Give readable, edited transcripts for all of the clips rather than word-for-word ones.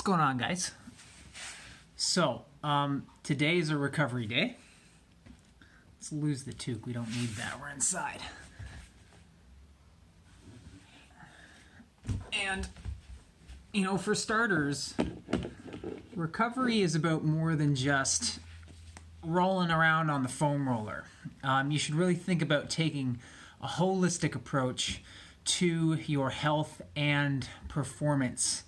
What's going on, guys? So, today is a recovery day. Let's lose the toque. We don't need that. We're inside. And, for starters, recovery is about more than just rolling around on the foam roller. You should really think about taking a holistic approach to your health and performance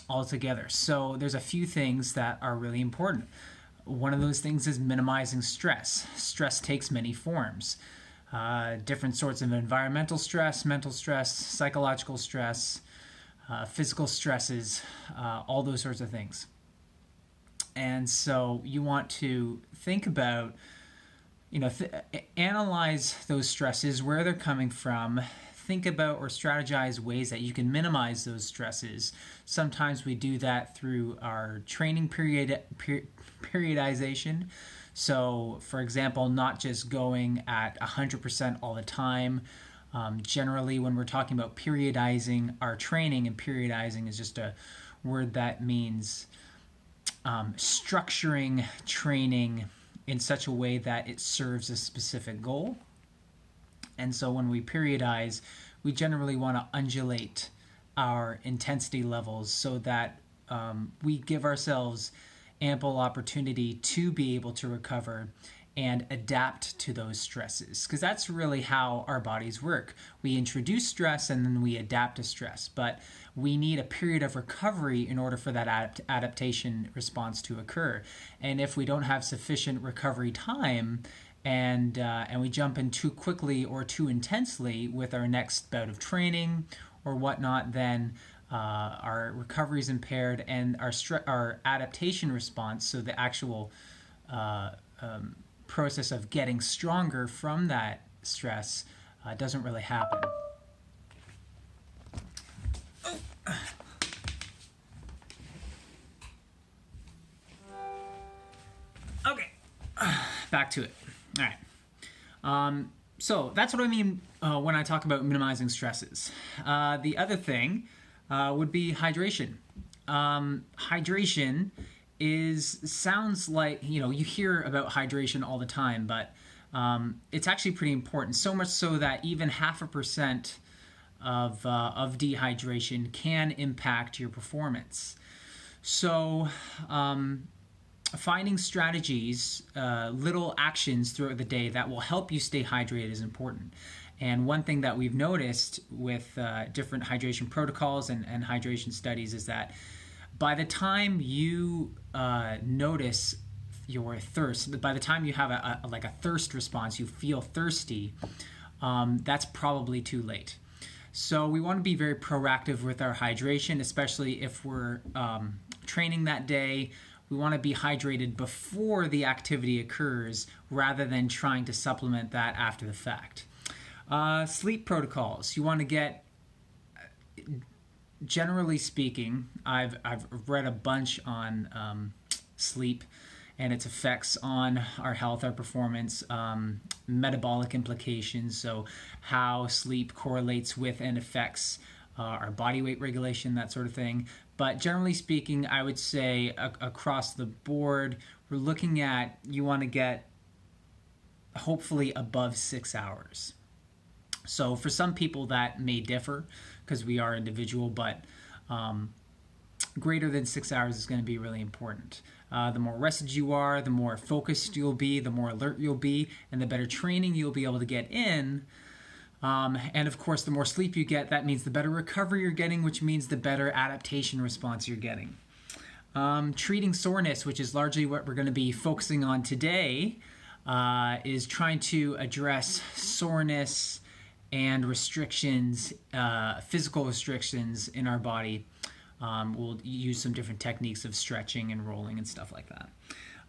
altogether. So there's a few things that are really important. One of those things is minimizing stress. Stress takes many forms. Different sorts of environmental stress, mental stress, psychological stress, physical stresses, all those sorts of things. And so you want to think about, analyze those stresses, where they're coming from. Think about or strategize ways that you can minimize those stresses. Sometimes we do that through our training periodization. So, for example, not just going at 100% all the time. Generally, when we're talking about periodizing our training, and periodizing is just a word that means structuring training in such a way that it serves a specific goal. And so when we periodize, we generally want to undulate our intensity levels so that we give ourselves ample opportunity to be able to recover and adapt to those stresses. Because that's really how our bodies work. We introduce stress and then we adapt to stress. But we need a period of recovery in order for that adaptation response to occur. And if we don't have sufficient recovery time, and we jump in too quickly or too intensely with our next bout of training or whatnot, then our recovery is impaired and our adaptation response, so the actual process of getting stronger from that stress, doesn't really happen. Okay, back to it. All right. So that's what I mean when I talk about minimizing stresses. The other thing would be hydration. Hydration sounds like, you hear about hydration all the time, but it's actually pretty important. So much so that even 0.5% of dehydration can impact your performance. So, finding strategies, little actions throughout the day that will help you stay hydrated is important. And one thing that we've noticed with different hydration protocols and hydration studies is that by the time you notice your thirst, by the time you have a thirst response, you feel thirsty, that's probably too late. So we want to be very proactive with our hydration, especially if we're training that day. We want to be hydrated before the activity occurs rather than trying to supplement that after the fact. Sleep protocols. You want to get, generally speaking, I've read a bunch on sleep and its effects on our health, our performance, metabolic implications, so how sleep correlates with and affects our body weight regulation, that sort of thing. But generally speaking, I would say across the board, we're looking at, you want to get hopefully above 6 hours. So for some people that may differ because we are individual, but greater than 6 hours is going to be really important. The more rested you are, the more focused you'll be, the more alert you'll be, and the better training you'll be able to get in. And of course, the more sleep you get, that means the better recovery you're getting, which means the better adaptation response you're getting. Treating soreness, which is largely what we're going to be focusing on today, is trying to address soreness and restrictions, physical restrictions in our body. We'll use some different techniques of stretching and rolling and stuff like that.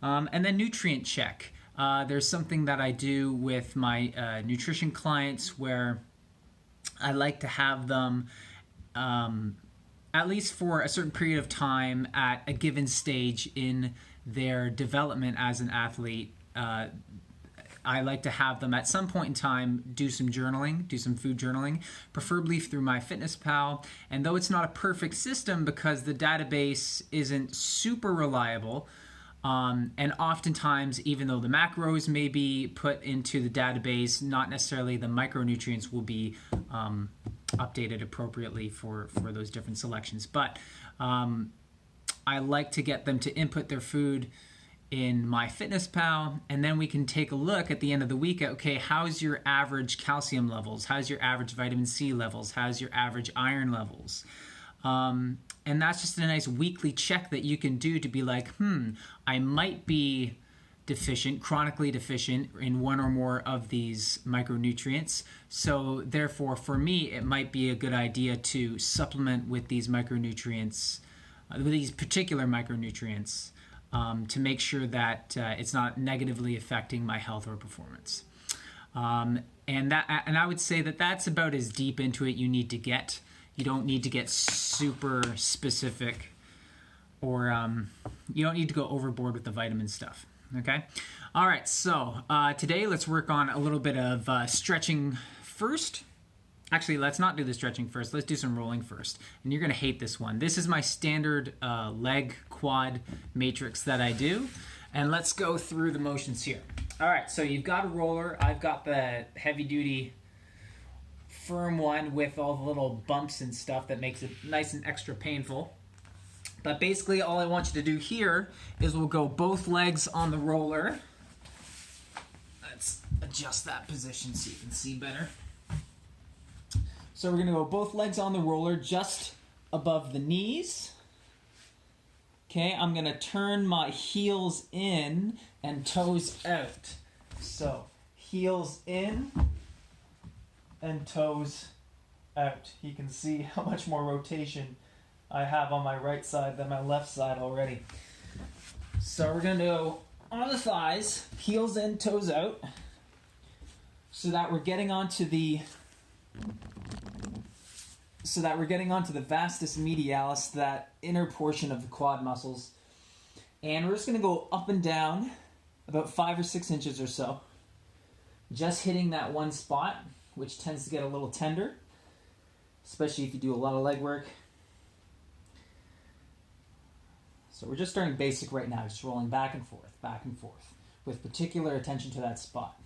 And then nutrient check. There's something that I do with my nutrition clients where I like to have them, at least for a certain period of time at a given stage in their development as an athlete, I like to have them at some point in time do some journaling, do some food journaling, preferably through MyFitnessPal. And though it's not a perfect system because the database isn't super reliable, and oftentimes, even though the macros may be put into the database, not necessarily the micronutrients will be updated appropriately for those different selections. But I like to get them to input their food in MyFitnessPal, and then we can take a look at the end of the week at, okay, how's your average calcium levels? How's your average vitamin C levels? How's your average iron levels? And that's just a nice weekly check that you can do to be like, I might be deficient, chronically deficient in one or more of these micronutrients. So therefore, for me, it might be a good idea to supplement with these micronutrients, with these particular micronutrients, to make sure that it's not negatively affecting my health or performance. And I would say that that's about as deep into it you need to get. You don't need to get super specific, or you don't need to go overboard with the vitamin stuff. Okay? All right, so today let's work on a little bit of stretching first. Actually, let's not do the stretching first. Let's do some rolling first. And you're going to hate this one. This is my standard leg quad matrix that I do. And let's go through the motions here. All right, so you've got a roller. I've got the heavy-duty firm one with all the little bumps and stuff that makes it nice and extra painful. But basically all I want you to do here is we'll go both legs on the roller. Let's adjust that position so you can see better. So we're going to go both legs on the roller just above the knees. Okay, I'm going to turn my heels in and toes out. So heels in and toes out. You can see how much more rotation I have on my right side than my left side already. So we're going to go on the thighs, heels in, toes out, so that we're getting onto the vastus medialis, that inner portion of the quad muscles. And we're just going to go up and down about 5 or 6 inches or so, just hitting that one spot, which tends to get a little tender, especially if you do a lot of leg work. So we're just starting basic right now, just rolling back and forth, with particular attention to that spot.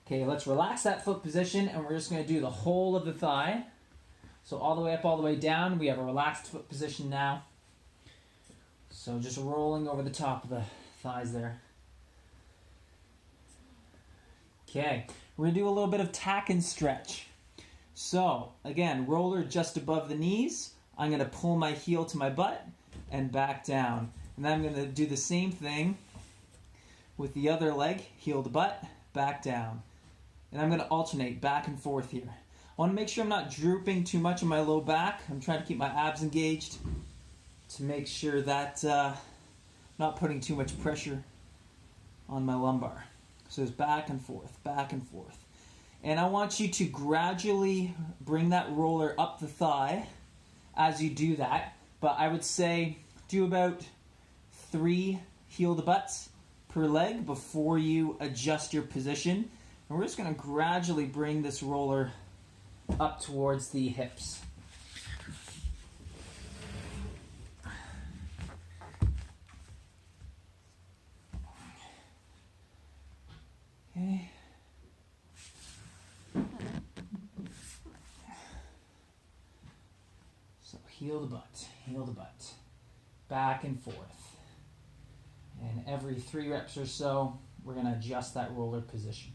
Okay, let's relax that foot position, and we're just going to do the whole of the thigh. So all the way up, all the way down, we have a relaxed foot position now. So just rolling over the top of the thighs there. Okay, we're going to do a little bit of tack and stretch. So, again, roller just above the knees. I'm going to pull my heel to my butt and back down. And then I'm going to do the same thing with the other leg, heel to butt, back down. And I'm going to alternate back and forth here. I want to make sure I'm not drooping too much in my low back. I'm trying to keep my abs engaged to make sure that I'm not putting too much pressure on my lumbar. So it's back and forth, back and forth. And I want you to gradually bring that roller up the thigh as you do that. But I would say do about 3 heel to butts per leg before you adjust your position. And we're just going to gradually bring this roller up towards the hips. Okay. So heel to butt, back and forth. And every 3 reps or so, we're going to adjust that roller position.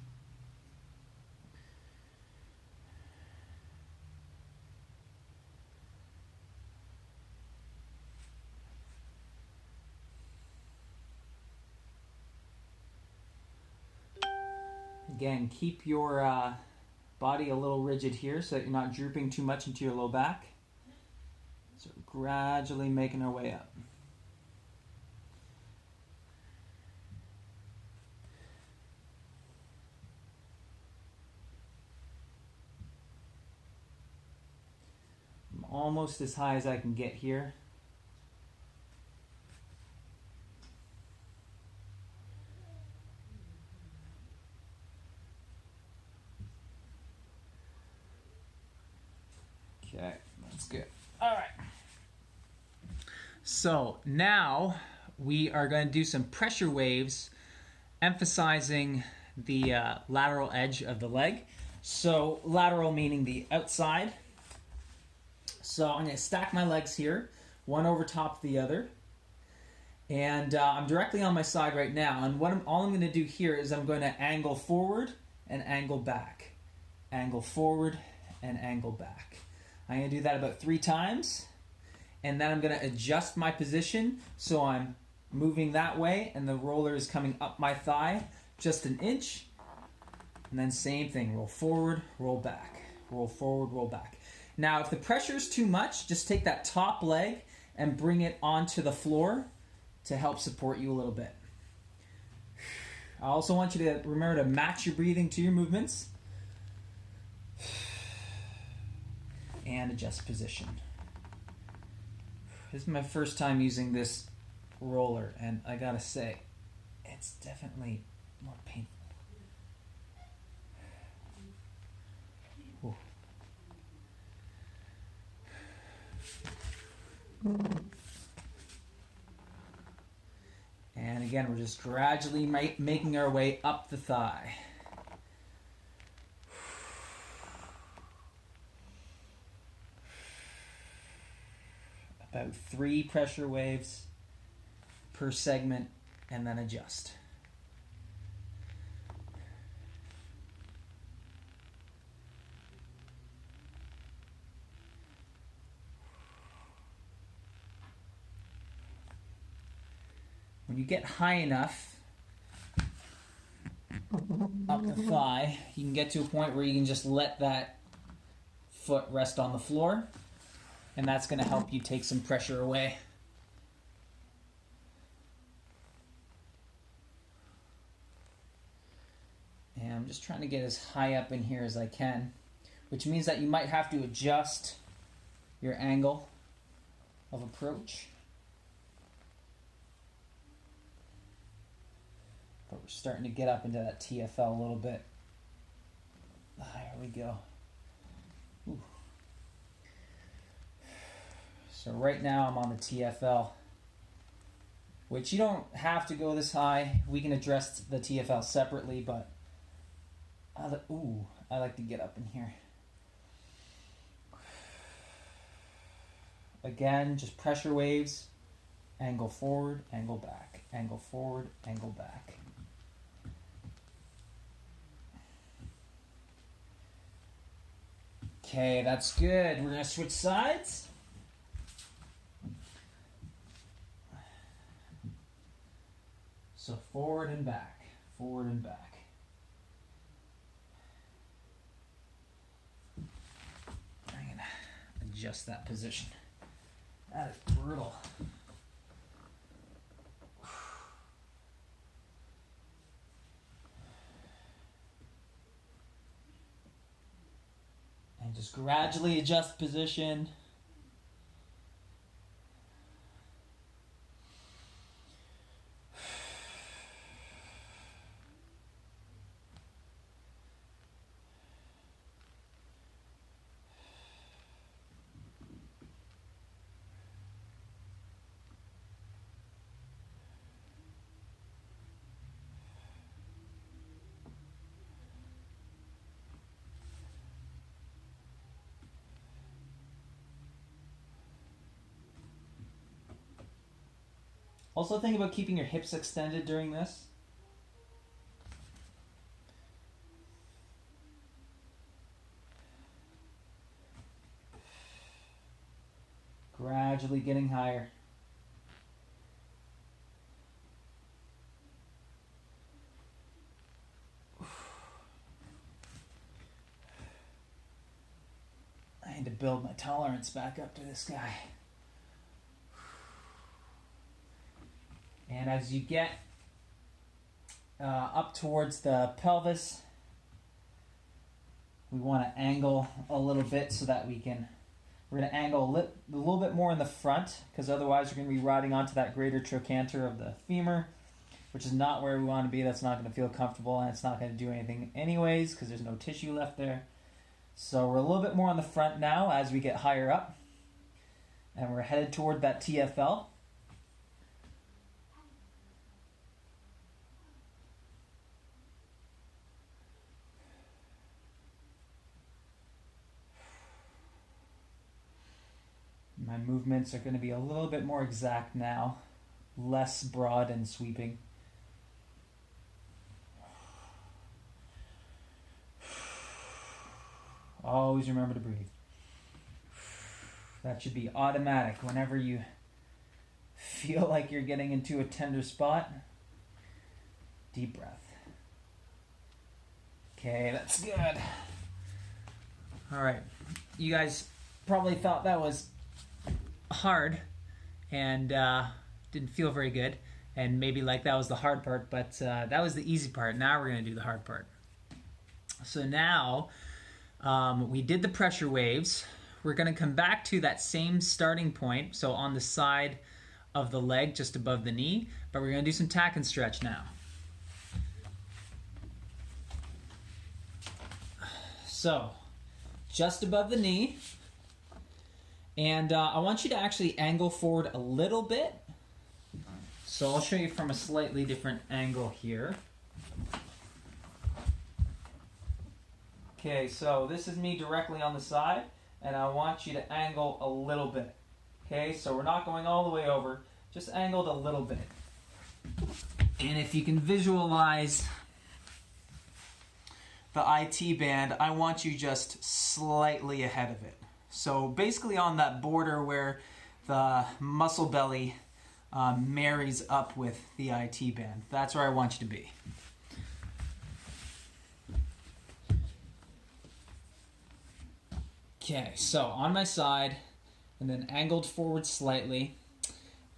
Again, keep your body a little rigid here so that you're not drooping too much into your low back. So gradually making our way up. I'm almost as high as I can get here. Okay, that's good. All right. So now we are going to do some pressure waves, emphasizing the lateral edge of the leg. So lateral meaning the outside. So I'm going to stack my legs here, one over top of the other. And I'm directly on my side right now. And all I'm going to do here is I'm going to angle forward and angle back. Angle forward and angle back. I'm going to do that about 3 times. And then I'm going to adjust my position so I'm moving that way and the roller is coming up my thigh just an inch. And then same thing, roll forward, roll back. Roll forward, roll back. Now if the pressure is too much, just take that top leg and bring it onto the floor to help support you a little bit. I also want you to remember to match your breathing to your movements. And adjust position. This is my first time using this roller, and I gotta say, it's definitely more painful. Ooh. And again, we're just gradually making our way up the thigh. About 3 pressure waves per segment, and then adjust. When you get high enough up the thigh, you can get to a point where you can just let that foot rest on the floor. And that's going to help you take some pressure away. And I'm just trying to get as high up in here as I can, which means that you might have to adjust your angle of approach. But we're starting to get up into that TFL a little bit. There we go. Ooh. So right now I'm on the TFL, which you don't have to go this high. We can address the TFL separately, but I like to get up in here. Again, just pressure waves, angle forward, angle back, angle forward, angle back. Okay, that's good. We're going to switch sides. So forward and back, forward and back. I'm going to adjust that position. That is brutal. And just gradually adjust position. Also think about keeping your hips extended during this. Gradually getting higher. I need to build my tolerance back up to this guy. And as you get up towards the pelvis, we want to angle a little bit so that we're going to angle a little bit more in the front, because otherwise you're going to be riding onto that greater trochanter of the femur, which is not where we want to be. That's not going to feel comfortable, and it's not going to do anything anyways because there's no tissue left there. So we're a little bit more on the front now as we get higher up. And we're headed toward that TFL. My movements are going to be a little bit more exact now, less broad and sweeping. Always remember to breathe. That should be automatic whenever you feel like you're getting into a tender spot. Deep breath. Okay, that's good. All right, you guys probably thought that was hard and didn't feel very good, and maybe like that was the hard part, but that was the easy part. Now we're going to do the hard part. So now we did the pressure waves. We're going to come back to that same starting point, so on the side of the leg just above the knee, but we're going to do some tack and stretch now. So just above the knee, and I want you to actually angle forward a little bit. So I'll show you from a slightly different angle here. Okay, so this is me directly on the side, and I want you to angle a little bit. Okay, so we're not going all the way over, just angled a little bit. And if you can visualize the IT band, I want you just slightly ahead of it. So basically on that border where the muscle belly marries up with the IT band. That's where I want you to be. Okay, so on my side, and then angled forward slightly.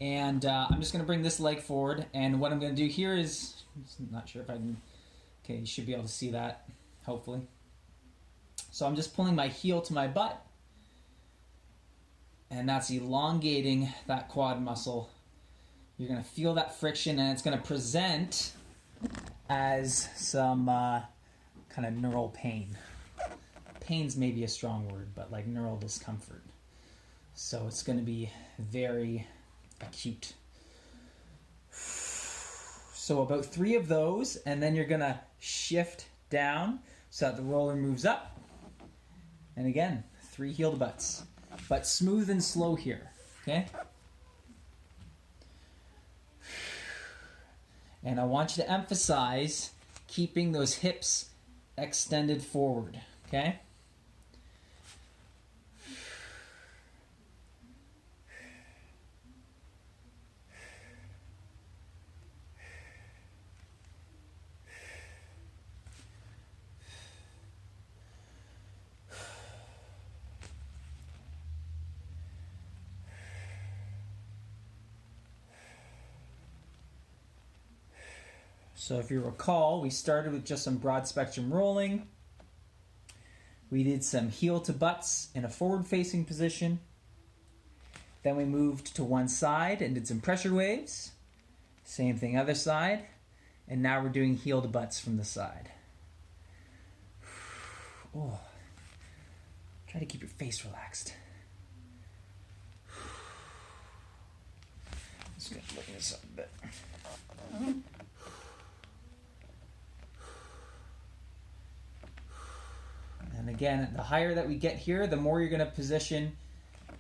And I'm just going to bring this leg forward, and what I'm going to do here is, I'm not sure if I can, okay, you should be able to see that, hopefully. So I'm just pulling my heel to my butt, and that's elongating that quad muscle. You're going to feel that friction, and it's going to present as some kind of neural pain. Pain's maybe a strong word, but like neural discomfort. So it's going to be very acute. So about 3 of those, and then you're going to shift down so that the roller moves up. And again, 3 heel to butts. But smooth and slow here, okay? And I want you to emphasize keeping those hips extended forward, okay? So if you recall, we started with just some broad spectrum rolling. We did some heel to butts in a forward facing position. Then we moved to one side and did some pressure waves. Same thing other side. And now we're doing heel to butts from the side. Oh. Try to keep your face relaxed. Just gonna lighten this up a bit. And again, the higher that we get here, the more you're going to position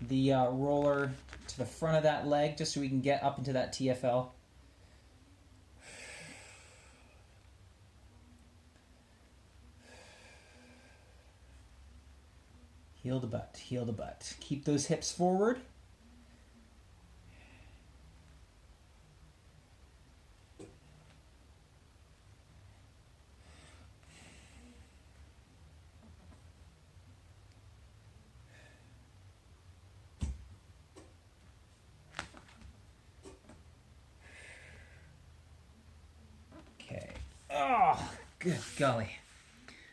the roller to the front of that leg just so we can get up into that TFL. Heel to butt, heel to butt. Keep those hips forward. Oh, good golly.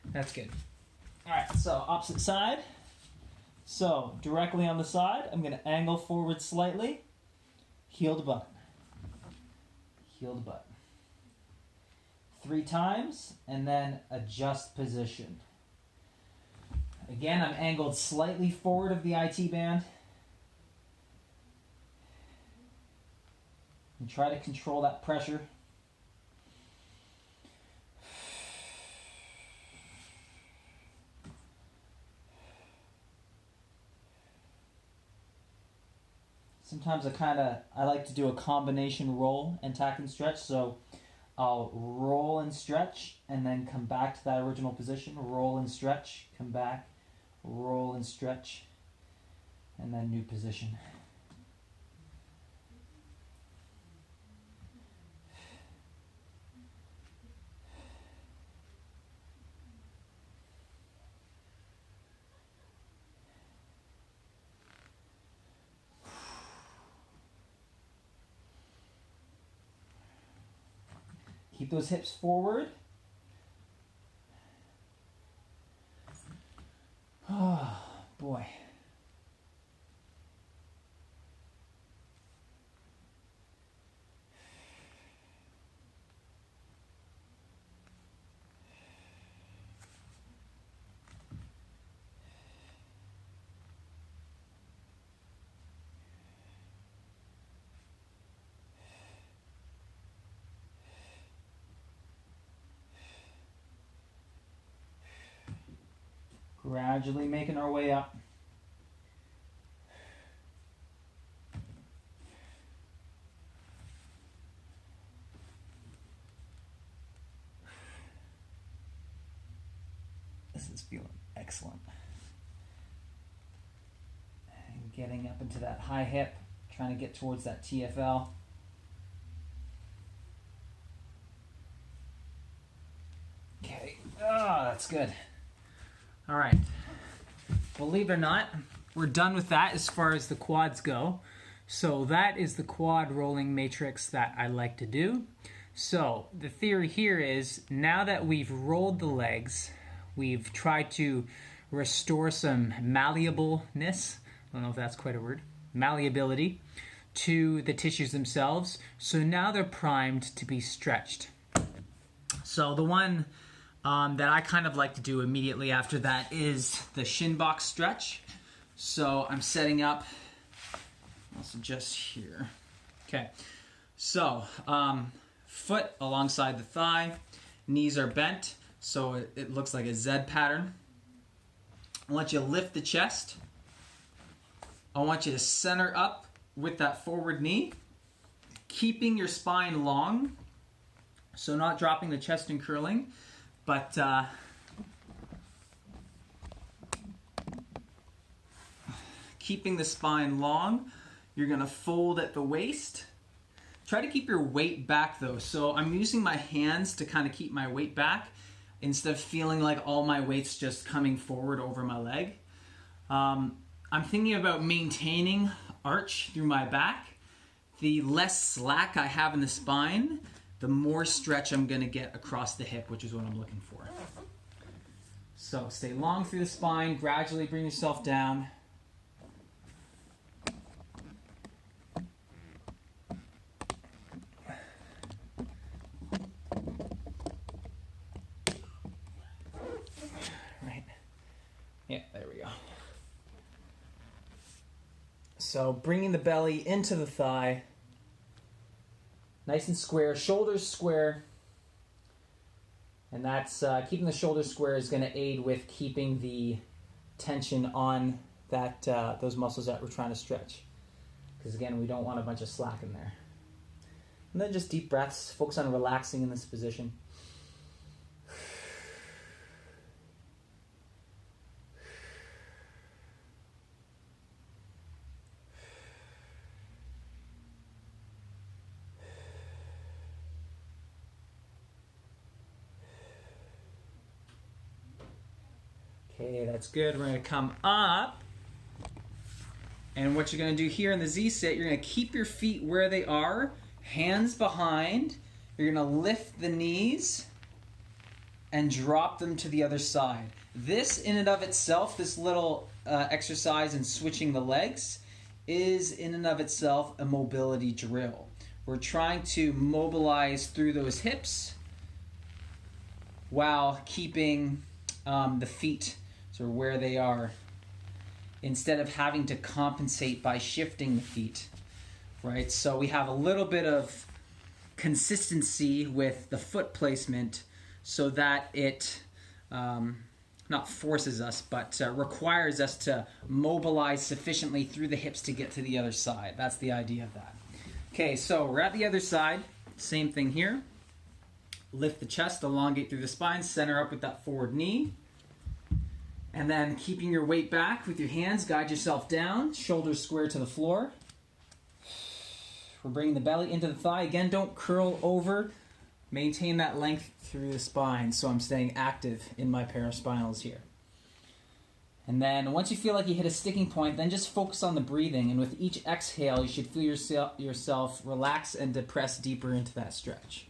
That's good. All right, so opposite side. So directly on the side, I'm going to angle forward slightly. Heel to butt. Heel to butt. 3 times, and then adjust position. Again, I'm angled slightly forward of the IT band. And try to control that pressure. Sometimes I like to do a combination roll and tack and stretch. So I'll roll and stretch and then come back to that original position. Roll and stretch, come back, roll and stretch, and then new position. Keep those hips forward. Oh, boy. Gradually making our way up. This is feeling excellent. And getting up into that high hip, trying to get towards that TFL. Okay, that's good. All right, believe it or not, we're done with that as far as the quads go. So that is the quad rolling matrix that I like to do. So the theory here is, now that we've rolled the legs, we've tried to restore some malleableness, I don't know if that's quite a word, malleability to the tissues themselves. So now they're primed to be stretched. So the one that I kind of like to do immediately after that is the shin box stretch. So I'm setting up, I'll suggest here. Okay, so foot alongside the thigh, knees are bent, so it looks like a Z pattern. I want you to lift the chest. I want you to center up with that forward knee, keeping your spine long, so not dropping the chest and curling, but keeping the spine long. You're gonna fold at the waist. Try to keep your weight back though. So I'm using my hands to kind of keep my weight back instead of feeling like all my weight's just coming forward over my leg. I'm thinking about maintaining arch through my back. The less slack I have in the spine, the more stretch I'm gonna get across the hip, which is what I'm looking for. So stay long through the spine, gradually bring yourself down. Right. Yeah, there we go. So bringing the belly into the thigh, nice and square, shoulders square, and that's keeping the shoulders square is going to aid with keeping the tension on that those muscles that we're trying to stretch. Because again, we don't want a bunch of slack in there. And then just deep breaths, focus on relaxing in this position. Okay, that's good. We're going to come up. And what you're going to do here in the Z-sit, you're going to keep your feet where they are, hands behind. You're going to lift the knees and drop them to the other side. This in and of itself, this little exercise in switching the legs, is in and of itself a mobility drill. We're trying to mobilize through those hips while keeping the feet So where they are, instead of having to compensate by shifting the feet, right? So we have a little bit of consistency with the foot placement so that it not forces us, but requires us to mobilize sufficiently through the hips to get to the other side. That's the idea of that. Okay, so we're at the other side. Same thing here. Lift the chest, elongate through the spine, center up with that forward knee. And then keeping your weight back with your hands, guide yourself down, shoulders square to the floor. We're bringing the belly into the thigh. Again, don't curl over. Maintain that length through the spine, so I'm staying active in my paraspinals here. And then once you feel like you hit a sticking point, then just focus on the breathing. And with each exhale, you should feel yourself relax and depress deeper into that stretch.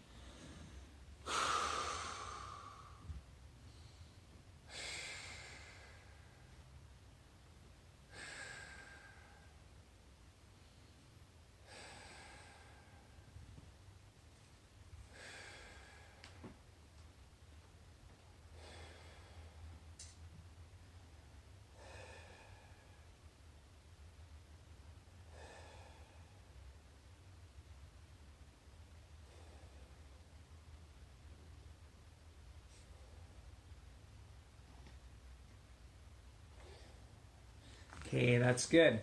Okay, that's good.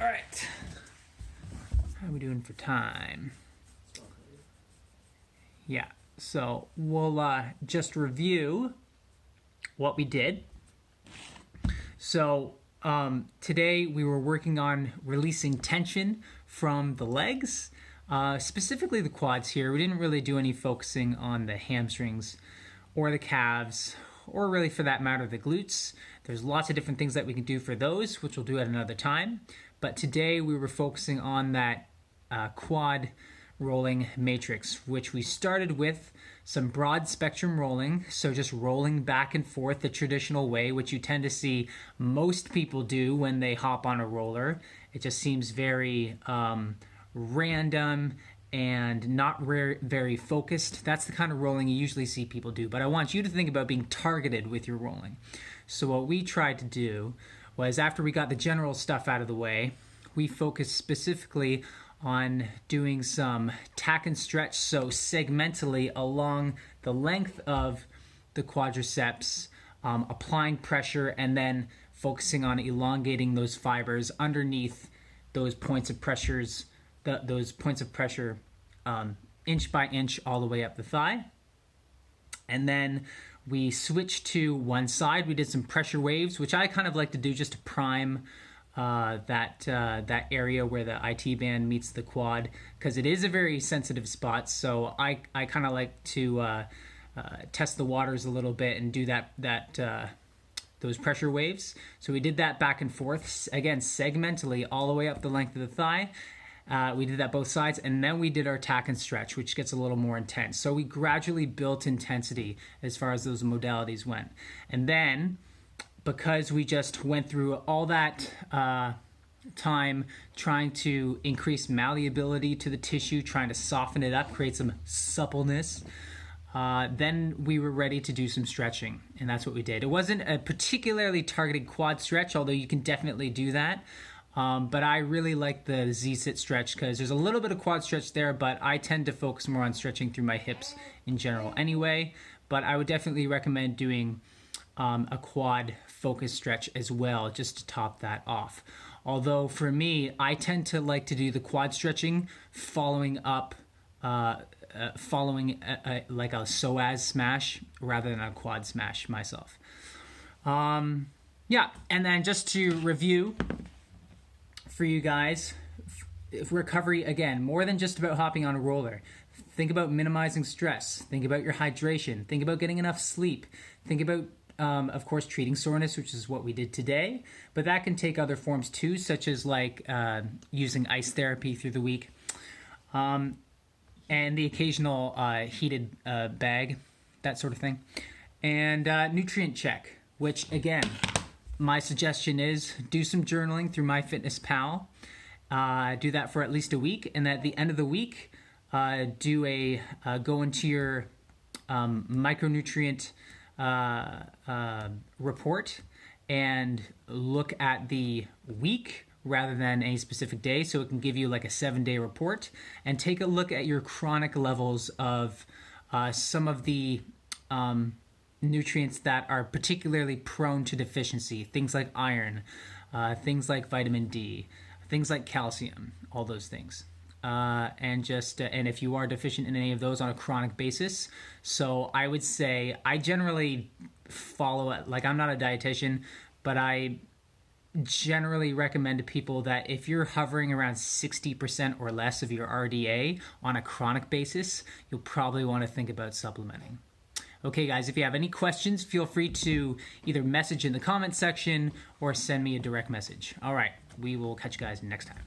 All right. How are we doing for time? Yeah, so we'll just review what we did. So today we were working on releasing tension from the legs, specifically the quads here. We didn't really do any focusing on the hamstrings or the calves, or really for that matter the glutes. There's lots of different things that we can do for those, which we'll do at another time. But today we were focusing on that quad rolling matrix, which we started with some broad spectrum rolling. So just rolling back and forth the traditional way, which you tend to see most people do when they hop on a roller. It just seems very random and not very focused. That's the kind of rolling you usually see people do. But I want you to think about being targeted with your rolling. So what we tried to do was, after we got the general stuff out of the way, we focused specifically on doing some tack and stretch, so segmentally along the length of the quadriceps, applying pressure and then focusing on elongating those fibers underneath those points of pressures, those points of pressure inch by inch all the way up the thigh. And then we switched to one side. We did some pressure waves, which I kind of like to do just to prime that area where the IT band meets the quad, because it is a very sensitive spot. So I kind of like to test the waters a little bit and do those pressure waves. So we did that back and forth, again, segmentally all the way up the length of the thigh. We did that both sides, and then we did our tack and stretch, which gets a little more intense. So we gradually built intensity as far as those modalities went. And then, because we just went through all that time trying to increase malleability to the tissue, trying to soften it up, create some suppleness, then we were ready to do some stretching, and that's what we did. It wasn't a particularly targeted quad stretch, although you can definitely do that. But I really like the Z-sit stretch because there's a little bit of quad stretch there, but I tend to focus more on stretching through my hips in general anyway. But I would definitely recommend doing a quad focus stretch as well, just to top that off. Although for me, I tend to like to do the quad stretching following up, following like a psoas smash rather than a quad smash myself. Yeah, and then just to review for you guys, recovery, again, more than just about hopping on a roller. Think about minimizing stress. Think about your hydration. Think about getting enough sleep. Think about, of course, treating soreness, which is what we did today. But that can take other forms too, such as like using ice therapy through the week. And the occasional heated bag, that sort of thing. And nutrient check, which, again, my suggestion is do some journaling through MyFitnessPal. Do that for at least a week, and at the end of the week, go into your micronutrient report and look at the week rather than a specific day, so it can give you like a 7-day report, and take a look at your chronic levels of some of the nutrients that are particularly prone to deficiency, things like iron, things like vitamin D, things like calcium, all those things. And if you are deficient in any of those on a chronic basis, so I would say I generally follow it. Like, I'm not a dietitian, but I generally recommend to people that if you're hovering around 60% or less of your RDA on a chronic basis, you'll probably want to think about supplementing. Okay, guys, if you have any questions, feel free to either message in the comment section or send me a direct message. All right, we will catch you guys next time.